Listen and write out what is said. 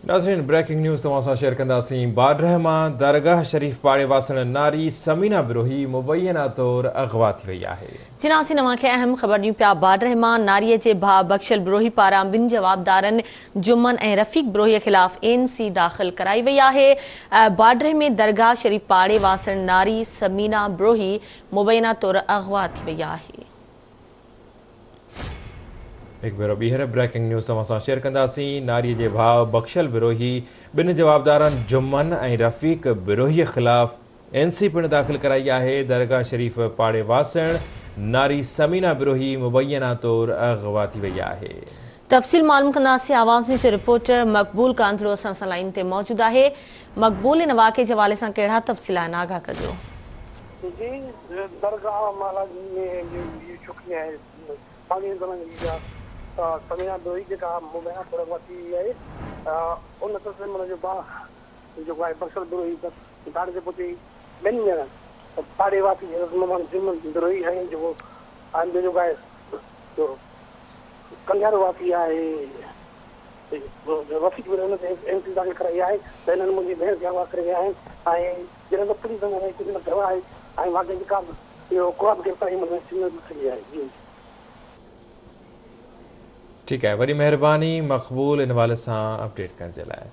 नाज़रीन breaking news तमाम share कंदासीं। बाडरहमा दरगाह शरीफ पाड़े वासण नारी समीना बिरोही मुबैना तौर अगवा थी वई आहे। जिनासी नवां खे अहम ख़बर ॾियूं पिया। बाडरहमा नारीअ जे भाउ बख्शल बिरोही पारां ॿिनि जवाबदारनि जुम्मन ऐं रफ़ीक बिरोहीअ ख़िलाफ़ एनसी दाख़िल कराई वई आहे। बाडरह में दरगाह शरीफ पाड़े वासण नारी समीना बिरोही मुबैना तौर अगवा थी वई आहे। एक भेरो ॿीहर ब्रेकिंग न्यूज़ तमाम शेयर कंदासीं। नारी जे भाउ बख्शल बिरोही ॿिनि जवाबदारनि जुम्मन ऐं रफ़ीक बिरोहीअ ख़िलाफ़ एनसी पिणु दाख़िल कराई आहे। दरगाह शरीफ पाड़े वासण नारी समीना बिरोही मुबैना तौर अगवा थी वई आहे। तफ़सील मालूम कंदासीं। आवाज़ न्यूज़ रिपोर्टर मक़बूल कांतरो असां सां लाइन ते मौजूद आहे। मक़बूल, इन वाक़े जे हवाले सां कहिड़ा तफ़सील आहिनि, आगाह कजो। जी, दरगाह माला में ये छोकिरी आहे समीना बिरोही जेका मुबैना तौर अगवा थी वई आहे। उन सिलसिले में जो भाउ जेको आहे बख्शल बिरोही दाड़ जे पुठी ॿिनि ॼणनि पाड़े वासी जुम्मन बिरोही ऐं जेको आहे जेको आहे कंडियारो वासी आहे रफ़ीक बिरोही हुन ते एनसी दाख़िल कराई आहे त हिननि मुंहिंजी भेण खे अगवा करे विया आहिनि ऐं जॾहिं त पुलिस कुझु न कयो आहे ऐं वाक़ई जेका इहो को बि गिरफ़्तारी न थी आहे। जी ठीक है, वरी मेहरबानी मक़बूल इन हवाले सां अपडेट करण जे लाइ।